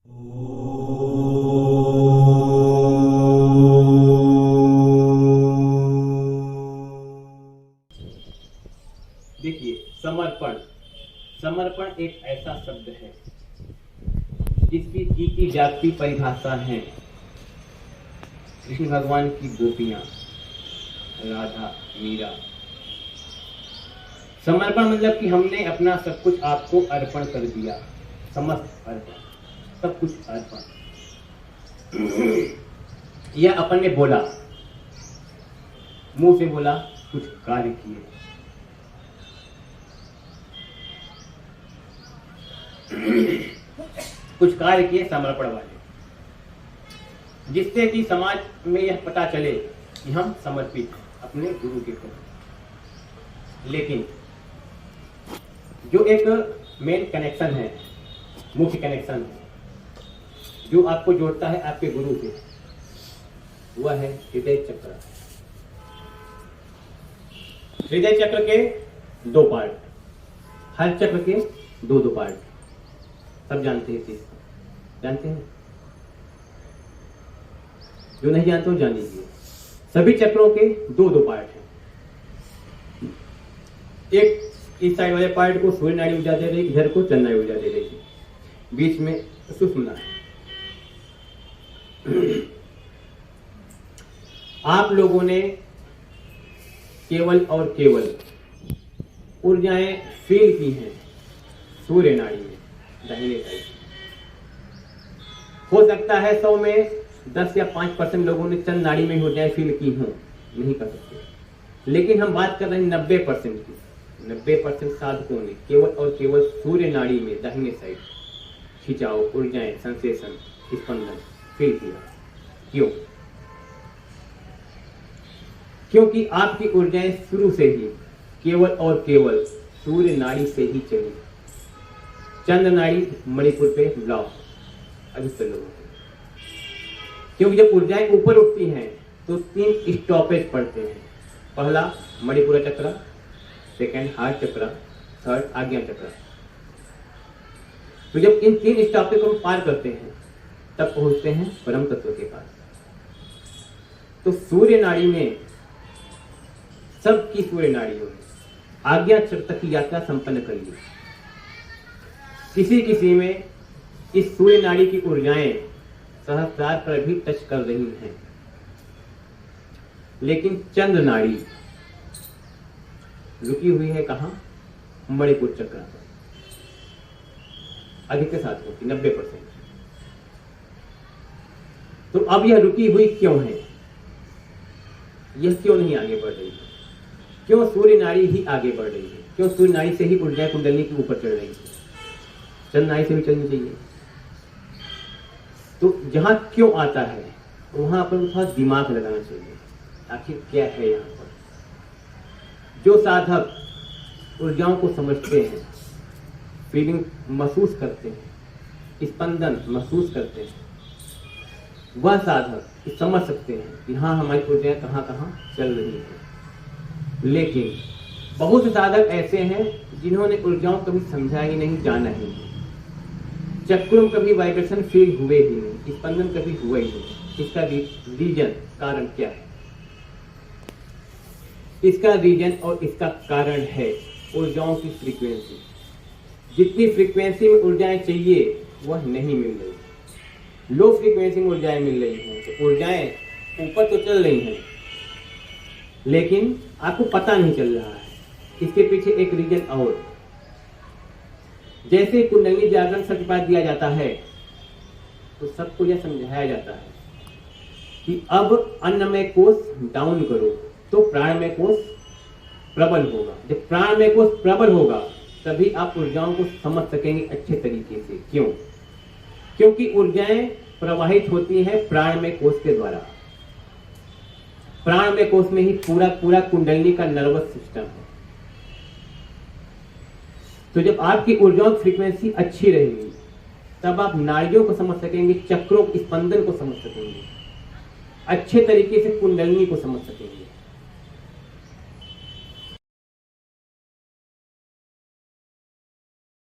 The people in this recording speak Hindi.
देखिए, समर्पण। समर्पण एक ऐसा शब्द है जिसकी जीती जागती परिभाषा है कृष्ण भगवान की गोपियां, राधा, मीरा। समर्पण मतलब कि हमने अपना सब कुछ आपको अर्पण कर दिया, समस्त अर्पण, सब कुछ अर्पण। यह अपन ने बोला, मुंह से बोला, कुछ कार्य किए। कुछ कार्य किए समर्पण वाले, जिससे कि समाज में यह पता चले कि हम समर्पित हैं अपने गुरु के प्रति। लेकिन जो एक मेन कनेक्शन है, मुख्य कनेक्शन है, जो आपको जोड़ता है आपके गुरु से, वह है हृदय चक्र। हृदय चक्र के दो पार्ट, हर चक्र के दो दो पार्ट। सब जानते हैं चीज, जानते हैं? जो नहीं जानते हो जान लीजिए। सभी चक्रों के दो दो पार्ट हैं। एक इस साइड वाले पार्ट को सूर्य नाड़ी ऊर्जा दे रही, इधर को चंद्र नाड़ी ऊर्जा दे रही, बीच में सुषुम्ना है। आप लोगों ने केवल और केवल ऊर्जाएं फील की हैं सूर्य नाड़ी में, दाहिने साइड। हो सकता है 100 में 10 या 5% लोगों ने चंद्र नाड़ी में ऊर्जाएं फील की हों, नहीं कर सकते। लेकिन हम बात कर रहे हैं 90% की। 90% साधकों ने केवल और केवल सूर्य नाड़ी में दाहिने साइड खिंचाव, ऊर्जाएं, सेंसेशन, स्पंदन फील किया। क्यों? क्योंकि आपकी ऊर्जाएं शुरू से ही केवल और केवल सूर्य नाड़ी से ही चली। चंद्र नाड़ी मणिपुर पे ब्लॉक अधिकतर लोगों को, क्योंकि जब ऊर्जाएं ऊपर उठती हैं तो 3 स्टॉपेज पड़ते हैं। पहला मणिपुर चक्र, सेकंड हार्ट चक्र, थर्ड आज्ञा चक्र। तो जब इन 3 स्टॉपेज को हम पार करते हैं तब पहुंचते हैं परम तत्व के पास। तो सूर्य नाड़ी में, सबकी सूर्य नाड़ियों में आज्ञा चक्र तक की यात्रा संपन्न कर ली। किसी किसी में इस सूर्य नाड़ी की ऊर्जाएं सहस्रार पर भी टच कर रही हैं, लेकिन चंद्र नाड़ी रुकी हुई है कहां? मणिपुर चक्र पर। अधिकतर साथियों की 90%। तो अब यह रुकी हुई क्यों है? यह क्यों नहीं आगे बढ़ रही है? क्यों सूर्य नाड़ी ही आगे बढ़ रही है? क्यों सूर्य नाड़ी से ही ऊर्जा कुंडली के ऊपर चढ़ रही है? चंद्र नाड़ी से भी चलनी चाहिए। तो जहां क्यों आता है वहां पर थोड़ा दिमाग लगाना चाहिए, आखिर क्या है यहाँ पर। जो साधक ऊर्जाओं को समझते हैं, फीलिंग महसूस करते हैं, स्पंदन महसूस करते हैं, वह साधक समझ सकते हैं कि हाँ, हमारी ऊर्जाएं कहाँ कहाँ चल रही हैं। लेकिन बहुत से साधक ऐसे हैं जिन्होंने ऊर्जाओं कभी समझा ही नहीं, जाना ही नहीं, चक्रों कभी वाइब्रेशन फील हुए ही नहीं, स्पंदन कभी हुआ ही नहीं। इसका रीजन, कारण क्या है? इसका रीजन और इसका कारण है ऊर्जाओं की फ्रीक्वेंसी। जितनी फ्रीक्वेंसी में ऊर्जाएं चाहिए वह नहीं मिल रही। लो फ्रीक्वेंसी में ऊर्जाएं मिल रही हैं, तो ऊर्जाएं ऊपर तो चल रही हैं लेकिन आपको पता नहीं चल रहा है। इसके पीछे एक रीजन और, जैसे कुंडली जागरण सर्टिफाइड दिया जाता है तो सबको यह समझाया जाता है कि अब अन्नमय कोश डाउन करो तो प्राणमय कोश प्रबल होगा। जब प्राणमय कोश प्रबल होगा तभी आप ऊर्जाओं को समझ सकेंगे अच्छे तरीके से। क्यों? क्योंकि ऊर्जाएं प्रवाहित होती हैं प्राणमय कोश के द्वारा। प्राणमय कोश में ही पूरा कुंडली का नर्वस सिस्टम है। तो जब आपकी ऊर्जाओं की फ्रीक्वेंसी अच्छी रहेगी तब आप नाड़ियों को समझ सकेंगे, चक्रों के स्पंदन को समझ सकेंगे, अच्छे तरीके से कुंडलिनी को समझ सकेंगे।